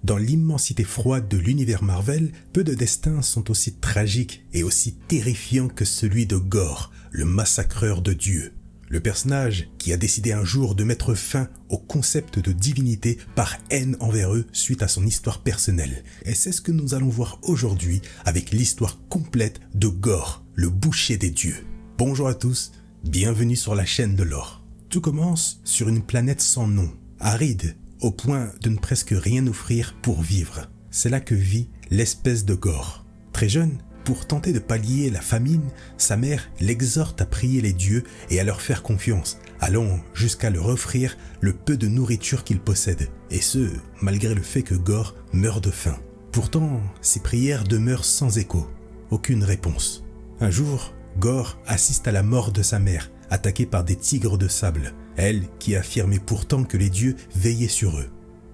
Dans l'immensité froide de l'univers Marvel, peu de destins sont aussi tragiques et aussi terrifiants que celui de Gorr, le massacreur de dieux. Le personnage qui a décidé un jour de mettre fin au concept de divinité par haine envers eux suite à son histoire personnelle. Et c'est ce que nous allons voir aujourd'hui avec l'histoire complète de Gorr, le boucher des dieux. Bonjour à tous, bienvenue sur la chaîne de l'Or. Tout commence sur une planète sans nom, aride, au point de ne presque rien offrir pour vivre. C'est là que vit l'espèce de Gorr. Très jeune, pour tenter de pallier la famine, sa mère l'exhorte à prier les dieux et à leur faire confiance, allant jusqu'à leur offrir le peu de nourriture qu'ils possèdent, et ce, malgré le fait que Gorr meurt de faim. Pourtant, ses prières demeurent sans écho, aucune réponse. Un jour, Gorr assiste à la mort de sa mère, attaquée par des tigres de sable, elle qui affirmait pourtant que les dieux veillaient sur eux.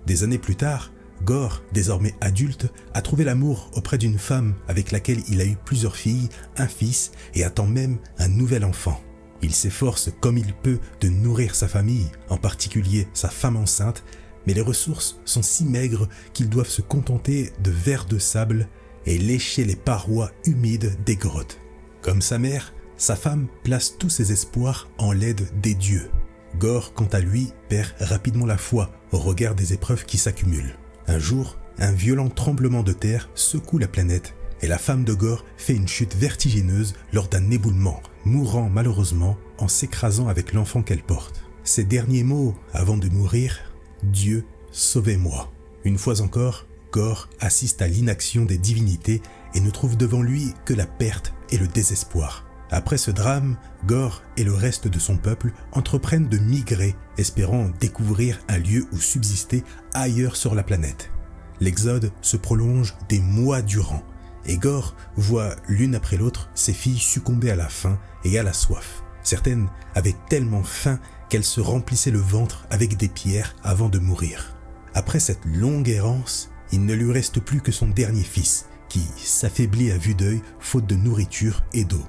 Des années plus tard, Gorr, désormais adulte, a trouvé l'amour auprès d'une femme avec laquelle il a eu plusieurs filles, un fils et attend même un nouvel enfant. Il s'efforce comme il peut de nourrir sa famille, en particulier sa femme enceinte, mais les ressources sont si maigres qu'ils doivent se contenter de vers de sable et lécher les parois humides des grottes. Comme sa mère, sa femme place tous ses espoirs en l'aide des dieux. Gorr, quant à lui, perd rapidement la foi au regard des épreuves qui s'accumulent. Un jour, un violent tremblement de terre secoue la planète et la femme de Gorr fait une chute vertigineuse lors d'un éboulement, mourant malheureusement en s'écrasant avec l'enfant qu'elle porte. Ses derniers mots avant de mourir, « Dieu, sauvez-moi ». Une fois encore, Gorr assiste à l'inaction des divinités et ne trouve devant lui que la perte et le désespoir. Après ce drame, Gorr et le reste de son peuple entreprennent de migrer, espérant découvrir un lieu où subsister ailleurs sur la planète. L'exode se prolonge des mois durant, et Gorr voit l'une après l'autre ses filles succomber à la faim et à la soif. Certaines avaient tellement faim qu'elles se remplissaient le ventre avec des pierres avant de mourir. Après cette longue errance, il ne lui reste plus que son dernier fils, qui s'affaiblit à vue d'œil faute de nourriture et d'eau.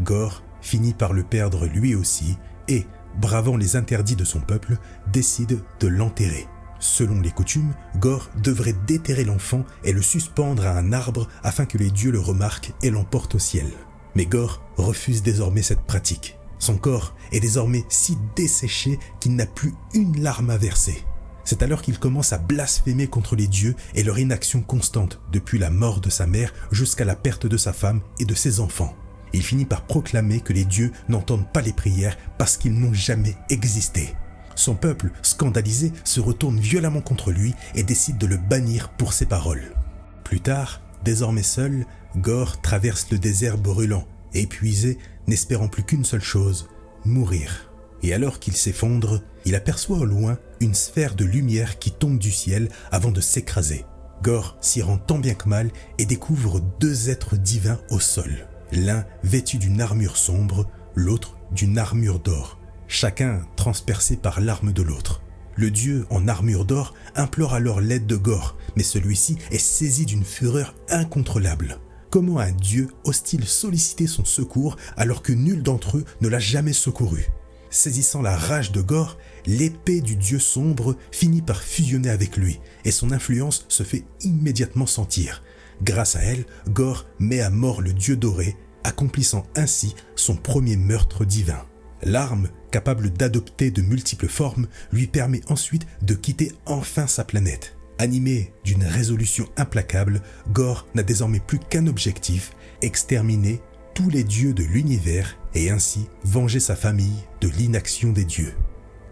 Gorr finit par le perdre lui aussi et, bravant les interdits de son peuple, décide de l'enterrer. Selon les coutumes, Gorr devrait déterrer l'enfant et le suspendre à un arbre afin que les dieux le remarquent et l'emportent au ciel. Mais Gorr refuse désormais cette pratique. Son corps est désormais si desséché qu'il n'a plus une larme à verser. C'est alors qu'il commence à blasphémer contre les dieux et leur inaction constante depuis la mort de sa mère jusqu'à la perte de sa femme et de ses enfants. Il finit par proclamer que les dieux n'entendent pas les prières parce qu'ils n'ont jamais existé. Son peuple, scandalisé, se retourne violemment contre lui et décide de le bannir pour ses paroles. Plus tard, désormais seul, Gorr traverse le désert brûlant, épuisé, n'espérant plus qu'une seule chose, mourir. Et alors qu'il s'effondre, il aperçoit au loin une sphère de lumière qui tombe du ciel avant de s'écraser. Gorr s'y rend tant bien que mal et découvre deux êtres divins au sol. L'un vêtu d'une armure sombre, l'autre d'une armure d'or, chacun transpercé par l'arme de l'autre. Le dieu en armure d'or implore alors l'aide de Gorr, mais celui-ci est saisi d'une fureur incontrôlable. Comment un dieu ose-t-il solliciter son secours alors que nul d'entre eux ne l'a jamais secouru? Saisissant la rage de Gorr, l'épée du dieu sombre finit par fusionner avec lui et son influence se fait immédiatement sentir. Grâce à elle, Gorr met à mort le dieu doré, accomplissant ainsi son premier meurtre divin. L'arme, capable d'adopter de multiples formes, lui permet ensuite de quitter enfin sa planète. Animé d'une résolution implacable, Gorr n'a désormais plus qu'un objectif, exterminer tous les dieux de l'univers et ainsi venger sa famille de l'inaction des dieux.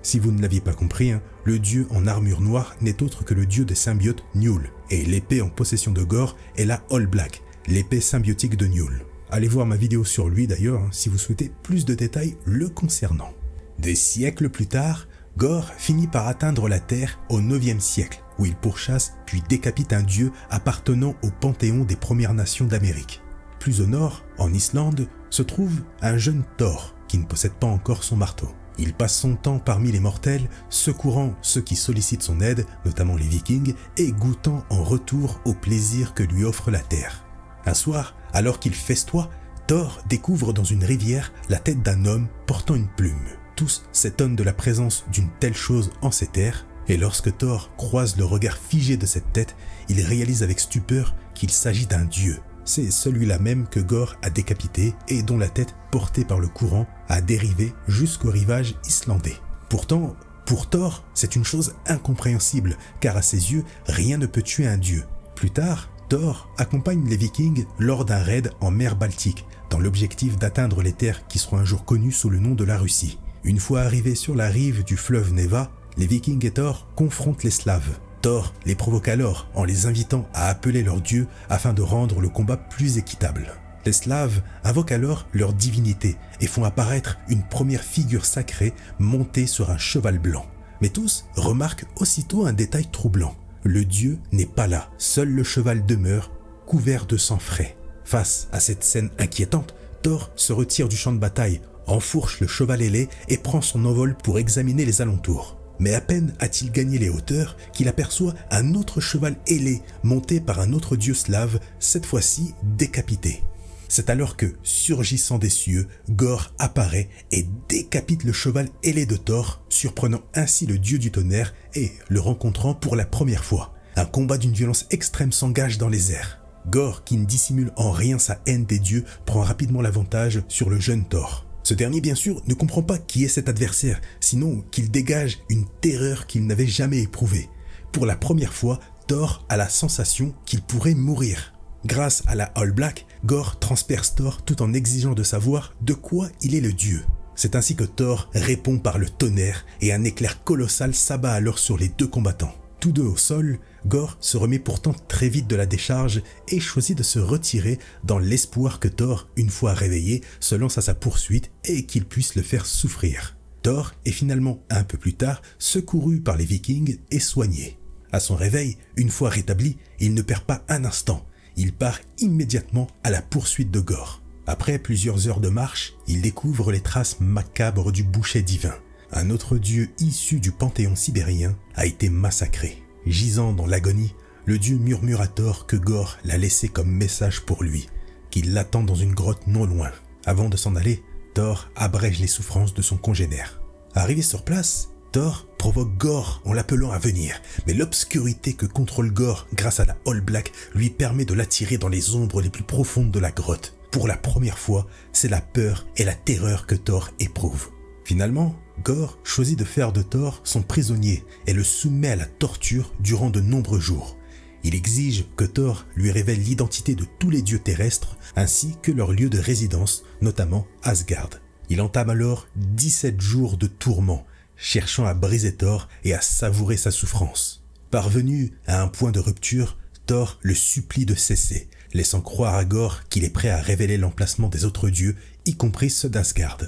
Si vous ne l'aviez pas compris, le dieu en armure noire n'est autre que le dieu des symbiotes Njul, et l'épée en possession de Gorr est la All Black, l'épée symbiotique de Njul. Allez voir ma vidéo sur lui d'ailleurs si vous souhaitez plus de détails le concernant. Des siècles plus tard, Gorr finit par atteindre la Terre au 9e siècle, où il pourchasse puis décapite un dieu appartenant au panthéon des Premières Nations d'Amérique. Plus au nord, en Islande, se trouve un jeune Thor qui ne possède pas encore son marteau. Il passe son temps parmi les mortels, secourant ceux qui sollicitent son aide, notamment les Vikings, et goûtant en retour au plaisir que lui offre la terre. Un soir, alors qu'il festoie, Thor découvre dans une rivière la tête d'un homme portant une plume. Tous s'étonnent de la présence d'une telle chose en ces terres, Et lorsque Thor croise le regard figé de cette tête, il réalise avec stupeur qu'il s'agit d'un dieu. C'est celui-là même que Gorr a décapité et dont la tête, portée par le courant, a dérivé jusqu'au rivage islandais. Pourtant, pour Thor, c'est une chose incompréhensible, car à ses yeux, rien ne peut tuer un dieu. Plus tard, Thor accompagne les Vikings lors d'un raid en mer Baltique, dans l'objectif d'atteindre les terres qui seront un jour connues sous le nom de la Russie. Une fois arrivés sur la rive du fleuve Neva, les Vikings et Thor confrontent les Slaves. Thor les provoque alors en les invitant à appeler leur dieu afin de rendre le combat plus équitable. Les Slaves invoquent alors leur divinité et font apparaître une première figure sacrée montée sur un cheval blanc. Mais tous remarquent aussitôt un détail troublant. Le dieu n'est pas là, seul le cheval demeure, couvert de sang frais. Face à cette scène inquiétante, Thor se retire du champ de bataille, enfourche le cheval ailé et prend son envol pour examiner les alentours. Mais à peine a-t-il gagné les hauteurs qu'il aperçoit un autre cheval ailé monté par un autre dieu slave, cette fois-ci décapité. C'est alors que, surgissant des cieux, Gorr apparaît et décapite le cheval ailé de Thor, surprenant ainsi le dieu du tonnerre et le rencontrant pour la première fois. Un combat d'une violence extrême s'engage dans les airs. Gorr, qui ne dissimule en rien sa haine des dieux, prend rapidement l'avantage sur le jeune Thor. Ce dernier, bien sûr, ne comprend pas qui est cet adversaire, sinon qu'il dégage une terreur qu'il n'avait jamais éprouvée. Pour la première fois, Thor a la sensation qu'il pourrait mourir. Grâce à la All Black, Gorr transperce Thor tout en exigeant de savoir de quoi il est le dieu. C'est ainsi que Thor répond par le tonnerre et un éclair colossal s'abat alors sur les deux combattants. Tous deux au sol, Gorr se remet pourtant très vite de la décharge et choisit de se retirer dans l'espoir que Thor, une fois réveillé, se lance à sa poursuite et qu'il puisse le faire souffrir. Thor est finalement, un peu plus tard, secouru par les Vikings et soigné. À son réveil, une fois rétabli, il ne perd pas un instant. Il part immédiatement à la poursuite de Gorr. Après plusieurs heures de marche, il découvre les traces macabres du boucher divin. Un autre dieu issu du panthéon sibérien a été massacré. Gisant dans l'agonie, le dieu murmure à Thor que Gorr l'a laissé comme message pour lui, qu'il l'attend dans une grotte non loin. Avant de s'en aller, Thor abrège les souffrances de son congénère. Arrivé sur place, Thor provoque Gorr en l'appelant à venir, mais l'obscurité que contrôle Gorr grâce à la All Black lui permet de l'attirer dans les ombres les plus profondes de la grotte. Pour la première fois, c'est la peur et la terreur que Thor éprouve. Finalement, Gorr choisit de faire de Thor son prisonnier et le soumet à la torture durant de nombreux jours. Il exige que Thor lui révèle l'identité de tous les dieux terrestres ainsi que leur lieu de résidence, notamment Asgard. Il entame alors 17 jours de tourments, cherchant à briser Thor et à savourer sa souffrance. Parvenu à un point de rupture, Thor le supplie de cesser, laissant croire à Gorr qu'il est prêt à révéler l'emplacement des autres dieux, y compris ceux d'Asgard.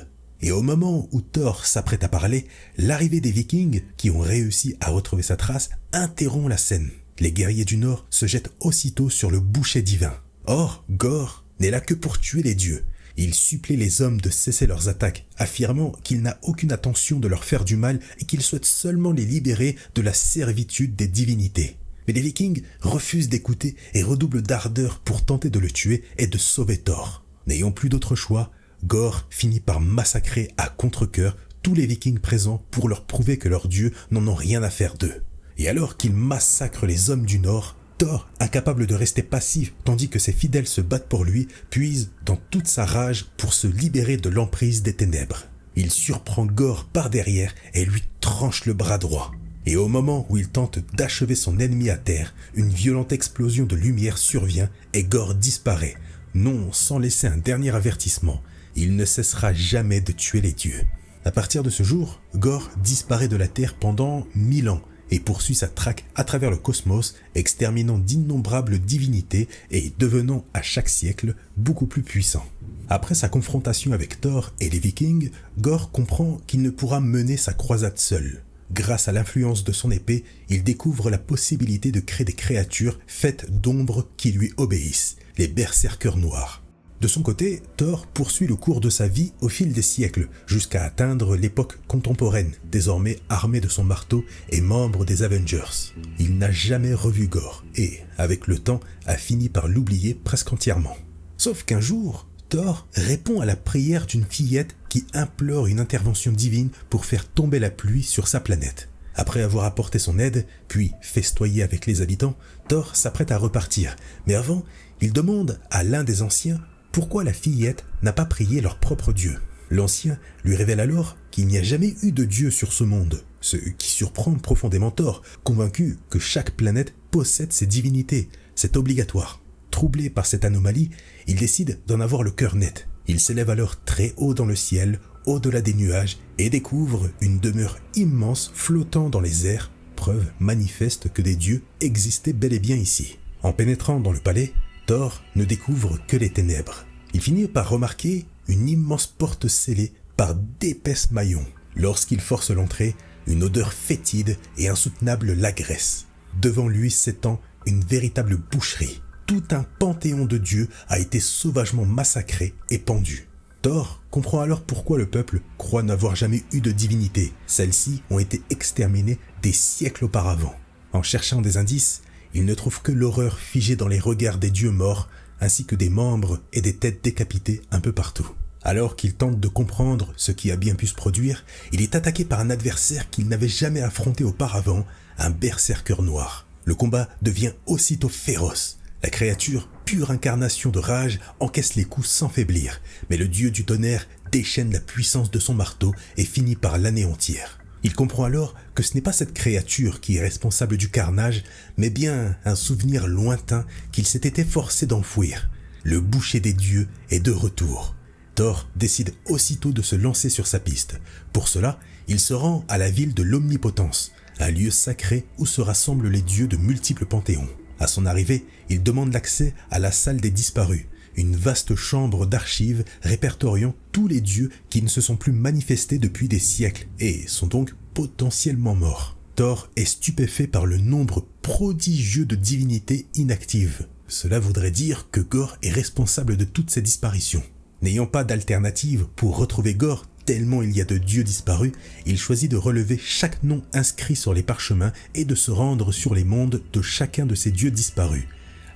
Et au moment où Thor s'apprête à parler, l'arrivée des Vikings, qui ont réussi à retrouver sa trace, interrompt la scène. Les guerriers du Nord se jettent aussitôt sur le boucher divin. Or, Gorr n'est là que pour tuer les dieux. Il supplie les hommes de cesser leurs attaques, affirmant qu'il n'a aucune intention de leur faire du mal et qu'il souhaite seulement les libérer de la servitude des divinités. Mais les Vikings refusent d'écouter et redoublent d'ardeur pour tenter de le tuer et de sauver Thor. N'ayant plus d'autre choix, Gorr finit par massacrer à contre-cœur tous les Vikings présents pour leur prouver que leurs dieux n'en ont rien à faire d'eux. Et alors qu'il massacre les hommes du Nord, Thor, incapable de rester passif tandis que ses fidèles se battent pour lui, puise dans toute sa rage pour se libérer de l'emprise des ténèbres. Il surprend Gorr par derrière et lui tranche le bras droit. Et au moment où il tente d'achever son ennemi à terre, une violente explosion de lumière survient et Gorr disparaît, non sans laisser un dernier avertissement. Il ne cessera jamais de tuer les dieux. À partir de ce jour, Gorr disparaît de la Terre pendant 1000 ans et poursuit sa traque à travers le cosmos, exterminant d'innombrables divinités et devenant à chaque siècle beaucoup plus puissant. Après sa confrontation avec Thor et les Vikings, Gorr comprend qu'il ne pourra mener sa croisade seul. Grâce à l'influence de son épée, il découvre la possibilité de créer des créatures faites d'ombres qui lui obéissent, les berserkers noirs. De son côté, Thor poursuit le cours de sa vie au fil des siècles, jusqu'à atteindre l'époque contemporaine, désormais armé de son marteau et membre des Avengers. Il n'a jamais revu Gorr et, avec le temps, a fini par l'oublier presque entièrement. Sauf qu'un jour, Thor répond à la prière d'une fillette qui implore une intervention divine pour faire tomber la pluie sur sa planète. Après avoir apporté son aide, puis festoyé avec les habitants, Thor s'apprête à repartir. Mais avant, il demande à l'un des anciens pourquoi la fillette n'a pas prié leur propre dieu. L'ancien lui révèle alors qu'il n'y a jamais eu de dieu sur ce monde, ce qui surprend profondément Thor, convaincu que chaque planète possède ses divinités. C'est obligatoire. Troublé par cette anomalie, il décide d'en avoir le cœur net. Il s'élève alors très haut dans le ciel, au-delà des nuages, et découvre une demeure immense flottant dans les airs, preuve manifeste que des dieux existaient bel et bien ici. En pénétrant dans le palais, Thor ne découvre que les ténèbres. Il finit par remarquer une immense porte scellée par d'épaisses maillons. Lorsqu'il force l'entrée, une odeur fétide et insoutenable l'agresse. Devant lui s'étend une véritable boucherie. Tout un panthéon de dieux a été sauvagement massacré et pendu. Thor comprend alors pourquoi le peuple croit n'avoir jamais eu de divinité. Celles-ci ont été exterminées des siècles auparavant. En cherchant des indices, il ne trouve que l'horreur figée dans les regards des dieux morts, ainsi que des membres et des têtes décapitées un peu partout. Alors qu'il tente de comprendre ce qui a bien pu se produire, il est attaqué par un adversaire qu'il n'avait jamais affronté auparavant, un berserker noir. Le combat devient aussitôt féroce. La créature, pure incarnation de rage, encaisse les coups sans faiblir, mais le dieu du tonnerre déchaîne la puissance de son marteau et finit par l'anéantir. Il comprend alors que ce n'est pas cette créature qui est responsable du carnage, mais bien un souvenir lointain qu'il s'était efforcé d'enfouir. Le boucher des dieux est de retour. Thor décide aussitôt de se lancer sur sa piste. Pour cela, il se rend à la ville de l'Omnipotence, un lieu sacré où se rassemblent les dieux de multiples panthéons. À son arrivée, il demande l'accès à la salle des disparus, une vaste chambre d'archives répertoriant tous les dieux qui ne se sont plus manifestés depuis des siècles et sont donc potentiellement morts. Thor est stupéfait par le nombre prodigieux de divinités inactives. Cela voudrait dire que Gorr est responsable de toutes ces disparitions. N'ayant pas d'alternative pour retrouver Gorr, tellement il y a de dieux disparus, il choisit de relever chaque nom inscrit sur les parchemins et de se rendre sur les mondes de chacun de ces dieux disparus.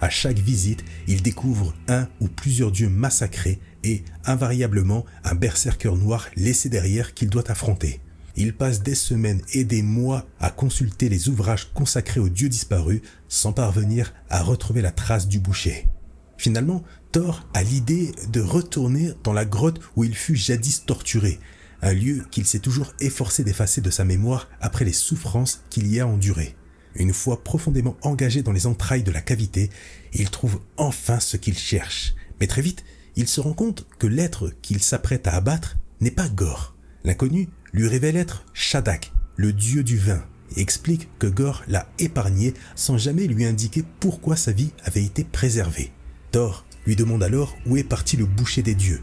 À chaque visite, il découvre un ou plusieurs dieux massacrés et, invariablement, un berserker noir laissé derrière qu'il doit affronter. Il passe des semaines et des mois à consulter les ouvrages consacrés aux dieux disparus sans parvenir à retrouver la trace du boucher. Finalement, Thor a l'idée de retourner dans la grotte où il fut jadis torturé, un lieu qu'il s'est toujours efforcé d'effacer de sa mémoire après les souffrances qu'il y a endurées. Une fois profondément engagé dans les entrailles de la cavité, il trouve enfin ce qu'il cherche. Mais très vite, il se rend compte que l'être qu'il s'apprête à abattre n'est pas Gorr. L'inconnu lui révèle être Shadak, le dieu du vin, et explique que Gorr l'a épargné sans jamais lui indiquer pourquoi sa vie avait été préservée. Thor lui demande alors où est parti le boucher des dieux.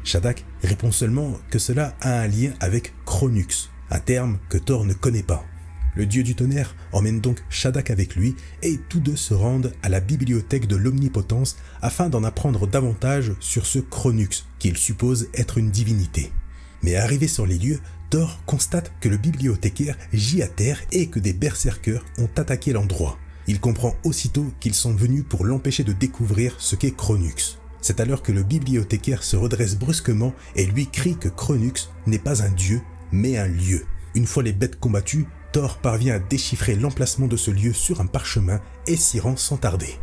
Shadak répond seulement que cela a un lien avec Kronux, un terme que Thor ne connaît pas. Le dieu du tonnerre emmène donc Shadak avec lui et tous deux se rendent à la bibliothèque de l'Omnipotence afin d'en apprendre davantage sur ce Kronux qu'il suppose être une divinité. Mais arrivé sur les lieux, Thor constate que le bibliothécaire gît à terre et que des berserkers ont attaqué l'endroit. Il comprend aussitôt qu'ils sont venus pour l'empêcher de découvrir ce qu'est Kronux. C'est alors que le bibliothécaire se redresse brusquement et lui crie que Kronux n'est pas un dieu, mais un lieu. Une fois les bêtes combattues, Thor parvient à déchiffrer l'emplacement de ce lieu sur un parchemin et s'y rend sans tarder.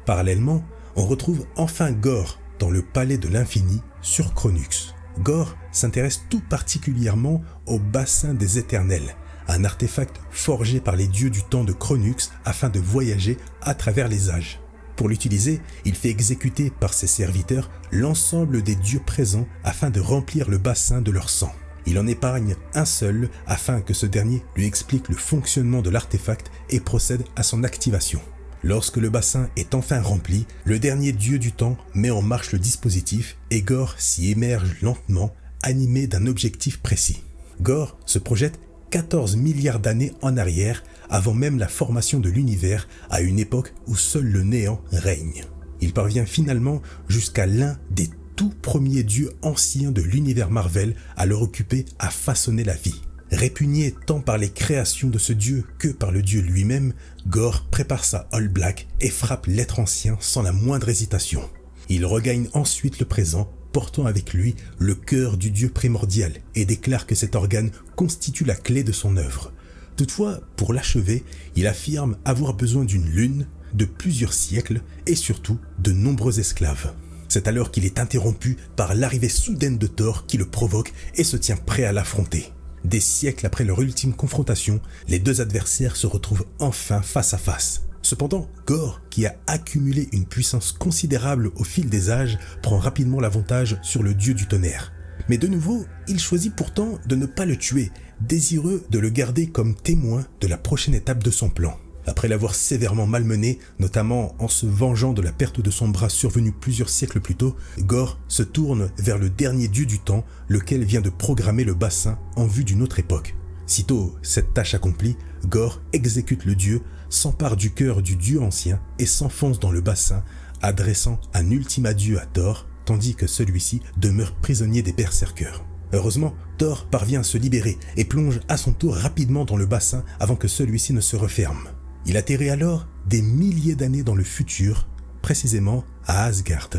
Parallèlement, on retrouve enfin Gorr dans le palais de l'infini sur Kronux. Gorr s'intéresse tout particulièrement au bassin des éternels, un artefact forgé par les dieux du temps de Kronux afin de voyager à travers les âges. Pour l'utiliser, il fait exécuter par ses serviteurs l'ensemble des dieux présents afin de remplir le bassin de leur sang. Il en épargne un seul afin que ce dernier lui explique le fonctionnement de l'artefact et procède à son activation. Lorsque le bassin est enfin rempli, le dernier dieu du temps met en marche le dispositif et Gorr s'y émerge lentement, animé d'un objectif précis. Gorr se projette 14 milliards d'années en arrière, avant même la formation de l'univers, à une époque où seul le néant règne. Il parvient finalement jusqu'à l'un des tout premiers dieux anciens de l'univers Marvel à leur occuper à façonner la vie. Répugné tant par les créations de ce dieu que par le dieu lui-même, Gorr prépare sa All Black et frappe l'être ancien sans la moindre hésitation. Il regagne ensuite le présent, portant avec lui le cœur du dieu primordial et déclare que cet organe constitue la clé de son œuvre. Toutefois, pour l'achever, il affirme avoir besoin d'une lune, de plusieurs siècles et surtout de nombreux esclaves. C'est alors qu'il est interrompu par l'arrivée soudaine de Thor qui le provoque et se tient prêt à l'affronter. Des siècles après leur ultime confrontation, les deux adversaires se retrouvent enfin face à face. Cependant, Gorr, qui a accumulé une puissance considérable au fil des âges, prend rapidement l'avantage sur le dieu du tonnerre. Mais de nouveau, il choisit pourtant de ne pas le tuer, désireux de le garder comme témoin de la prochaine étape de son plan. Après l'avoir sévèrement malmené, notamment en se vengeant de la perte de son bras survenue plusieurs siècles plus tôt, Gorr se tourne vers le dernier dieu du temps, lequel vient de programmer le bassin en vue d'une autre époque. Sitôt cette tâche accomplie, Gorr exécute le dieu, s'empare du cœur du dieu ancien et s'enfonce dans le bassin, adressant un ultime adieu à Thor, tandis que celui-ci demeure prisonnier des berserkers. Heureusement, Thor parvient à se libérer et plonge à son tour rapidement dans le bassin avant que celui-ci ne se referme. Il atterrit alors des milliers d'années dans le futur, précisément à Asgard.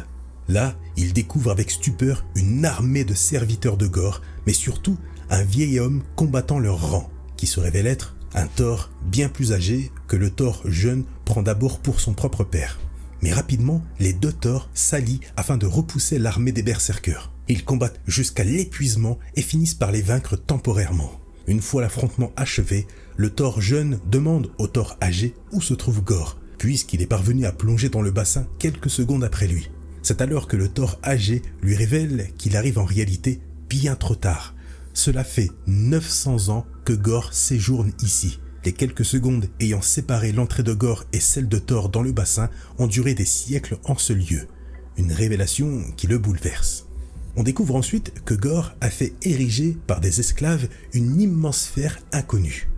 Là, il découvre avec stupeur une armée de serviteurs de Gorr, mais surtout un vieil homme combattant leur rang, qui se révèle être un Thor bien plus âgé que le Thor jeune prend d'abord pour son propre père. Mais rapidement, les deux Thor s'allient afin de repousser l'armée des berserkers. Ils combattent jusqu'à l'épuisement et finissent par les vaincre temporairement. Une fois l'affrontement achevé, le Thor jeune demande au Thor âgé où se trouve Gorr, puisqu'il est parvenu à plonger dans le bassin quelques secondes après lui. C'est alors que le Thor âgé lui révèle qu'il arrive en réalité bien trop tard. Cela fait 900 ans que Gorr séjourne ici. Les quelques secondes ayant séparé l'entrée de Gorr et celle de Thor dans le bassin ont duré des siècles en ce lieu. Une révélation qui le bouleverse. On découvre ensuite que Gorr a fait ériger par des esclaves une immense sphère inconnue.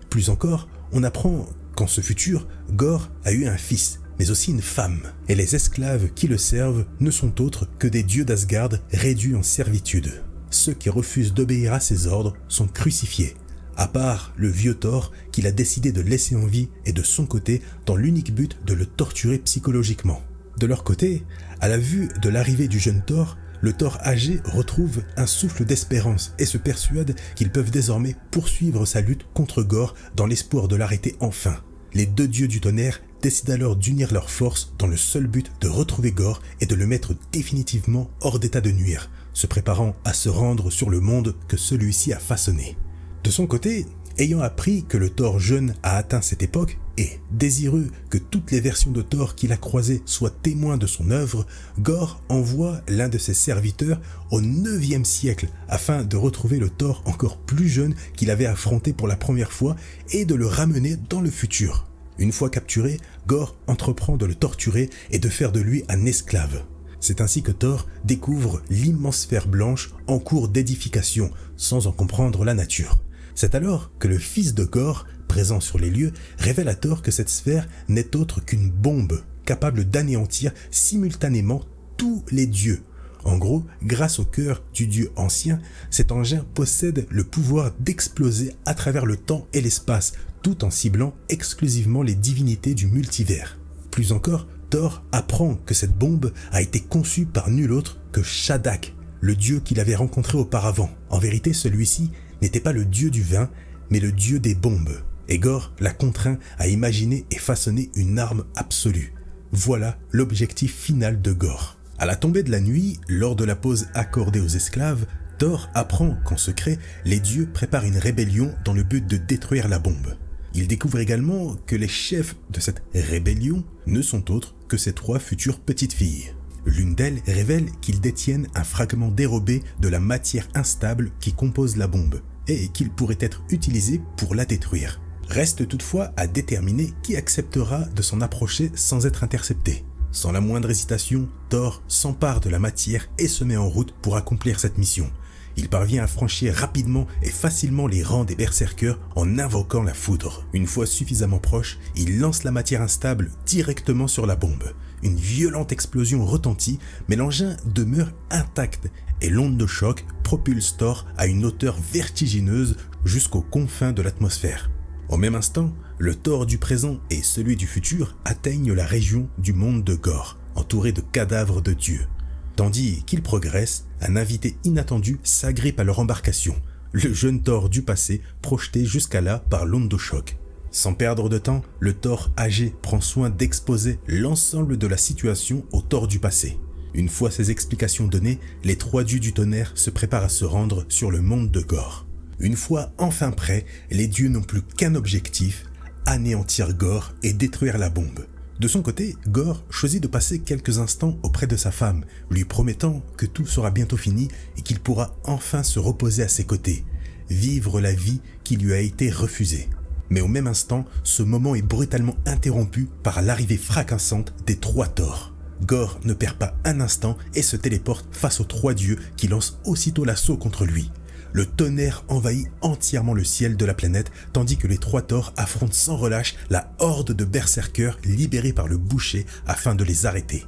Plus encore, on apprend qu'en ce futur, Gorr a eu un fils, mais aussi une femme. Et les esclaves qui le servent ne sont autres que des dieux d'Asgard réduits en servitude. Ceux qui refusent d'obéir à ses ordres sont crucifiés, à part le vieux Thor qu'il a décidé de laisser en vie et de son côté dans l'unique but de le torturer psychologiquement. De leur côté, à la vue de l'arrivée du jeune Thor, le Thor âgé retrouve un souffle d'espérance et se persuade qu'ils peuvent désormais poursuivre sa lutte contre Gorr dans l'espoir de l'arrêter enfin. Les deux dieux du tonnerre décident alors d'unir leurs forces dans le seul but de retrouver Gorr et de le mettre définitivement hors d'état de nuire, se préparant à se rendre sur le monde que celui-ci a façonné. De son côté, ayant appris que le Thor jeune a atteint cette époque et désireux que toutes les versions de Thor qu'il a croisées soient témoins de son œuvre, Gorr envoie l'un de ses serviteurs au 9e siècle afin de retrouver le Thor encore plus jeune qu'il avait affronté pour la première fois et de le ramener dans le futur. Une fois capturé, Gorr entreprend de le torturer et de faire de lui un esclave. C'est ainsi que Thor découvre l'immense sphère blanche en cours d'édification, sans en comprendre la nature. C'est alors que le fils de Gorr, présent sur les lieux, révèle à Thor que cette sphère n'est autre qu'une bombe, capable d'anéantir simultanément tous les dieux. En gros, grâce au cœur du dieu ancien, cet engin possède le pouvoir d'exploser à travers le temps et l'espace, tout en ciblant exclusivement les divinités du multivers. Plus encore, Thor apprend que cette bombe a été conçue par nul autre que Shadak, le dieu qu'il avait rencontré auparavant. En vérité, celui-ci n'était pas le dieu du vin, mais le dieu des bombes. Et Gorr l'a contraint à imaginer et façonner une arme absolue. Voilà l'objectif final de Gorr. À la tombée de la nuit, lors de la pause accordée aux esclaves, Thor apprend qu'en secret, les dieux préparent une rébellion dans le but de détruire la bombe. Il découvre également que les chefs de cette rébellion ne sont autres que ses 3 futures petites filles. L'une d'elles révèle qu'ils détiennent un fragment dérobé de la matière instable qui compose la bombe et qu'il pourrait être utilisé pour la détruire. Reste toutefois à déterminer qui acceptera de s'en approcher sans être intercepté. Sans la moindre hésitation, Thor s'empare de la matière et se met en route pour accomplir cette mission. Il parvient à franchir rapidement et facilement les rangs des berserkers en invoquant la foudre. Une fois suffisamment proche, il lance la matière instable directement sur la bombe. Une violente explosion retentit, mais l'engin demeure intact et l'onde de choc propulse Thor à une hauteur vertigineuse jusqu'aux confins de l'atmosphère. Au même instant, le Thor du présent et celui du futur atteignent la région du monde de Gorr, entouré de cadavres de dieux. Tandis qu'ils progressent, un invité inattendu s'agrippe à leur embarcation, le jeune Thor du passé projeté jusqu'à là par l'onde de choc. Sans perdre de temps, le Thor âgé prend soin d'exposer l'ensemble de la situation au Thor du passé. Une fois ces explications données, les 3 dieux du tonnerre se préparent à se rendre sur le monde de Gorr. Une fois enfin prêts, les dieux n'ont plus qu'un objectif, anéantir Gorr et détruire la bombe. De son côté, Gorr choisit de passer quelques instants auprès de sa femme, lui promettant que tout sera bientôt fini et qu'il pourra enfin se reposer à ses côtés, vivre la vie qui lui a été refusée. Mais au même instant, ce moment est brutalement interrompu par l'arrivée fracassante des 3 Thor. Gorr ne perd pas un instant et se téléporte face aux 3 dieux qui lancent aussitôt l'assaut contre lui. Le tonnerre envahit entièrement le ciel de la planète, tandis que les 3 Thor affrontent sans relâche la horde de berserkers libérés par le boucher afin de les arrêter.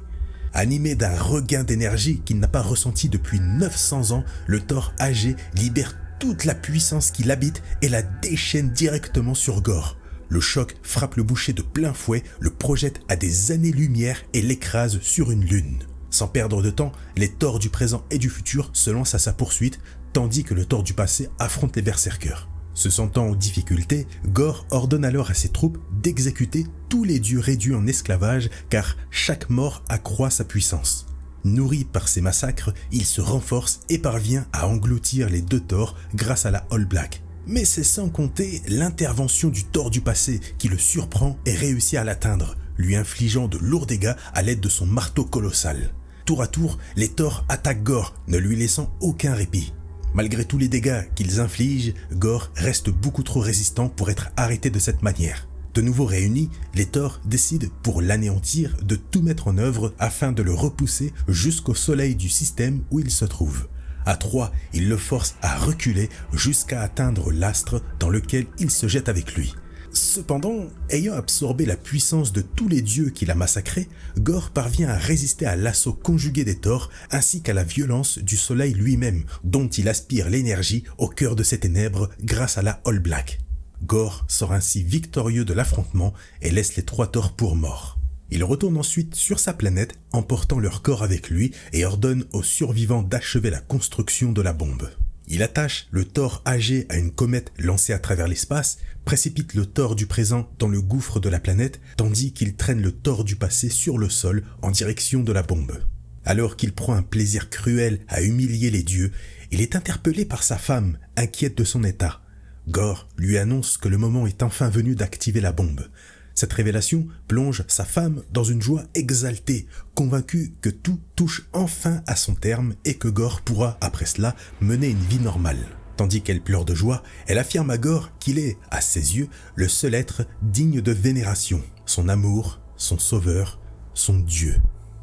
Animé d'un regain d'énergie qu'il n'a pas ressenti depuis 900 ans, le Thor âgé libère toute la puissance qui l'habite et la déchaîne directement sur Gorr. Le choc frappe le boucher de plein fouet, le projette à des années-lumière et l'écrase sur une lune. Sans perdre de temps, les Thor du présent et du futur se lancent à sa poursuite, tandis que le Thor du passé affronte les berserkers. Se sentant en difficulté, Gorr ordonne alors à ses troupes d'exécuter tous les dieux réduits en esclavage, car chaque mort accroît sa puissance. Nourri par ces massacres, il se renforce et parvient à engloutir les 2 Thor grâce à la All Black. Mais c'est sans compter l'intervention du Thor du passé qui le surprend et réussit à l'atteindre, lui infligeant de lourds dégâts à l'aide de son marteau colossal. Tour à tour, les Thor attaquent Gorr, ne lui laissant aucun répit. Malgré tous les dégâts qu'ils infligent, Gorr reste beaucoup trop résistant pour être arrêté de cette manière. De nouveau réunis, les Thor décident, pour l'anéantir, de tout mettre en œuvre afin de le repousser jusqu'au soleil du système où il se trouve. À 3, ils le forcent à reculer jusqu'à atteindre l'astre dans lequel il se jette avec lui. Cependant, ayant absorbé la puissance de tous les dieux qu'il a massacrés, Gorr parvient à résister à l'assaut conjugué des Thor ainsi qu'à la violence du soleil lui-même, dont il aspire l'énergie au cœur de ses ténèbres grâce à la All Black. Gorr sort ainsi victorieux de l'affrontement et laisse les 3 Thor pour morts. Il retourne ensuite sur sa planète, emportant leur corps avec lui et ordonne aux survivants d'achever la construction de la bombe. Il attache le Thor âgé à une comète lancée à travers l'espace, précipite le Thor du présent dans le gouffre de la planète, tandis qu'il traîne le Thor du passé sur le sol en direction de la bombe. Alors qu'il prend un plaisir cruel à humilier les dieux, il est interpellé par sa femme, inquiète de son état. Gorr lui annonce que le moment est enfin venu d'activer la bombe. Cette révélation plonge sa femme dans une joie exaltée, convaincue que tout touche enfin à son terme et que Gorr pourra, après cela, mener une vie normale. Tandis qu'elle pleure de joie, elle affirme à Gorr qu'il est, à ses yeux, le seul être digne de vénération, son amour, son sauveur, son Dieu.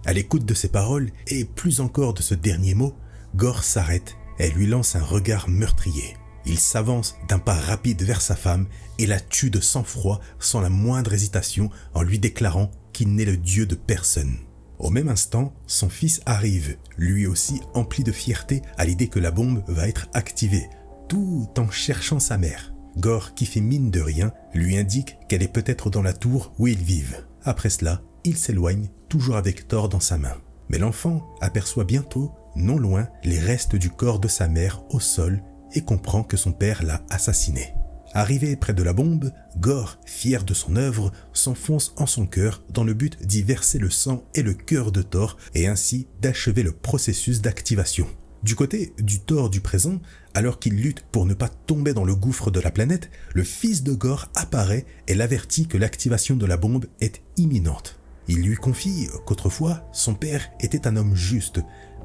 À l'écoute de ces paroles, et plus encore de ce dernier mot, Gorr s'arrête et lui lance un regard meurtrier. Il s'avance d'un pas rapide vers sa femme et la tue de sang-froid sans la moindre hésitation en lui déclarant qu'il n'est le dieu de personne. Au même instant, son fils arrive, lui aussi empli de fierté à l'idée que la bombe va être activée, tout en cherchant sa mère. Gorr, qui fait mine de rien, lui indique qu'elle est peut-être dans la tour où ils vivent. Après cela, il s'éloigne, toujours avec Thor dans sa main. Mais l'enfant aperçoit bientôt, non loin, les restes du corps de sa mère au sol et comprend que son père l'a assassiné. Arrivé près de la bombe, Gorr, fier de son œuvre, s'enfonce en son cœur dans le but d'y verser le sang et le cœur de Thor et ainsi d'achever le processus d'activation. Du côté du Thor du présent, alors qu'il lutte pour ne pas tomber dans le gouffre de la planète, le fils de Gorr apparaît et l'avertit que l'activation de la bombe est imminente. Il lui confie qu'autrefois, son père était un homme juste,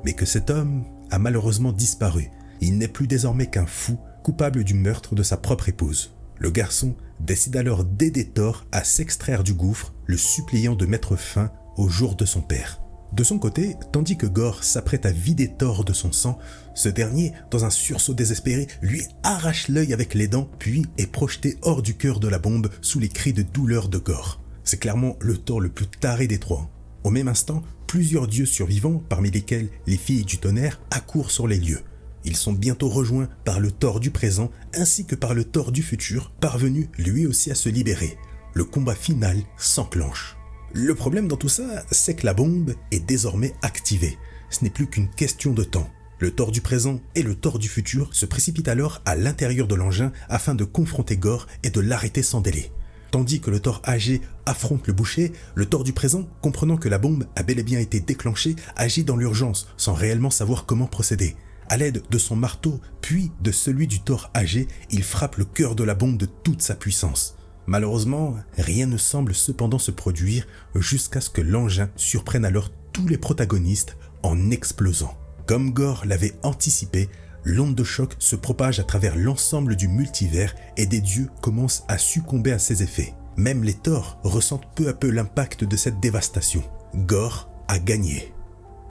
mais que cet homme a malheureusement disparu. Il n'est plus désormais qu'un fou, coupable du meurtre de sa propre épouse. Le garçon décide alors d'aider Thor à s'extraire du gouffre, le suppliant de mettre fin au jour de son père. De son côté, tandis que Gorr s'apprête à vider Thor de son sang, ce dernier, dans un sursaut désespéré, lui arrache l'œil avec les dents, puis est projeté hors du cœur de la bombe sous les cris de douleur de Gorr. C'est clairement le Thor le plus taré des 3. Au même instant, plusieurs dieux survivants, parmi lesquels les filles du tonnerre, accourent sur les lieux. Ils sont bientôt rejoints par le Thor du présent ainsi que par le Thor du futur, parvenu lui aussi à se libérer. Le combat final s'enclenche. Le problème dans tout ça, c'est que la bombe est désormais activée. Ce n'est plus qu'une question de temps. Le Thor du présent et le Thor du futur se précipitent alors à l'intérieur de l'engin afin de confronter Gorr et de l'arrêter sans délai. Tandis que le Thor âgé affronte le boucher, le Thor du présent, comprenant que la bombe a bel et bien été déclenchée, agit dans l'urgence sans réellement savoir comment procéder. À l'aide de son marteau, puis de celui du Thor âgé, il frappe le cœur de la bombe de toute sa puissance. Malheureusement, rien ne semble cependant se produire jusqu'à ce que l'engin surprenne alors tous les protagonistes en explosant. Comme Gorr l'avait anticipé, l'onde de choc se propage à travers l'ensemble du multivers et des dieux commencent à succomber à ses effets. Même les Thors ressentent peu à peu l'impact de cette dévastation. Gorr a gagné.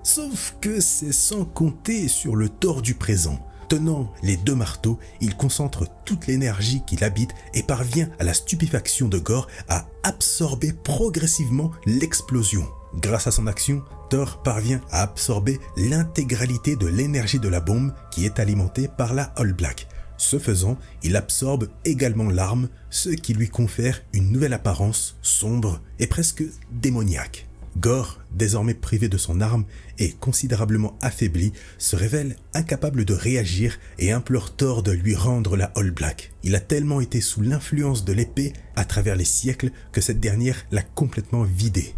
Sauf que c'est sans compter sur le Thor du présent. Tenant les deux marteaux, il concentre toute l'énergie qui l'habite et parvient à la stupéfaction de Gorr à absorber progressivement l'explosion. Grâce à son action, Thor parvient à absorber l'intégralité de l'énergie de la bombe qui est alimentée par la All Black. Ce faisant, il absorbe également l'arme, ce qui lui confère une nouvelle apparence sombre et presque démoniaque. Gorr, désormais privé de son arme et considérablement affaibli, se révèle incapable de réagir et implore Thor de lui rendre la All Black. Il a tellement été sous l'influence de l'épée à travers les siècles que cette dernière l'a complètement vidé.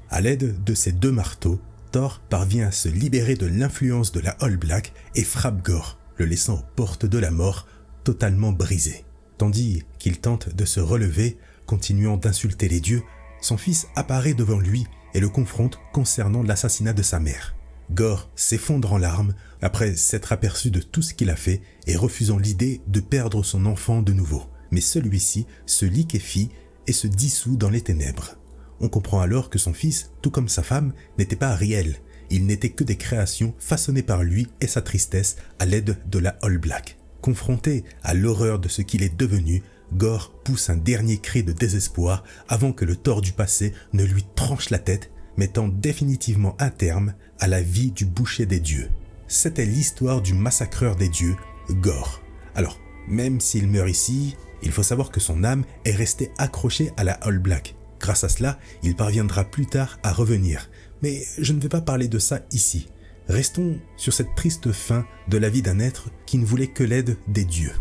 À l'aide de ses deux marteaux, Thor parvient à se libérer de l'influence de la All Black et frappe Gorr, le laissant aux portes de la mort, totalement brisé. Tandis qu'il tente de se relever, continuant d'insulter les dieux, son fils apparaît devant lui et le confronte concernant l'assassinat de sa mère. Gorr s'effondre en larmes après s'être aperçu de tout ce qu'il a fait et refusant l'idée de perdre son enfant de nouveau. Mais celui-ci se liquéfie et se dissout dans les ténèbres. On comprend alors que son fils, tout comme sa femme, n'était pas réel. Ils n'étaient que des créations façonnées par lui et sa tristesse à l'aide de la All Black. Confronté à l'horreur de ce qu'il est devenu, Gorr pousse un dernier cri de désespoir avant que le Thor du passé ne lui tranche la tête, mettant définitivement un terme à la vie du boucher des dieux. C'était l'histoire du massacreur des dieux, Gorr. Alors, même s'il meurt ici, il faut savoir que son âme est restée accrochée à la All Black. Grâce à cela, il parviendra plus tard à revenir. Mais je ne vais pas parler de ça ici. Restons sur cette triste fin de la vie d'un être qui ne voulait que l'aide des dieux.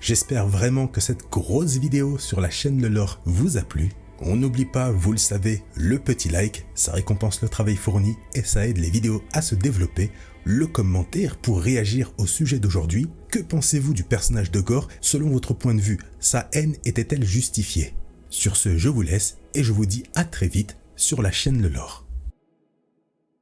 J'espère vraiment que cette grosse vidéo sur la chaîne Le Lore vous a plu. On n'oublie pas, vous le savez, le petit like, ça récompense le travail fourni et ça aide les vidéos à se développer. Le commentaire pour réagir au sujet d'aujourd'hui. Que pensez-vous du personnage de Gorr selon votre point de vue? Sa haine était-elle justifiée? Sur ce, je vous laisse et je vous dis à très vite sur la chaîne Le Lore.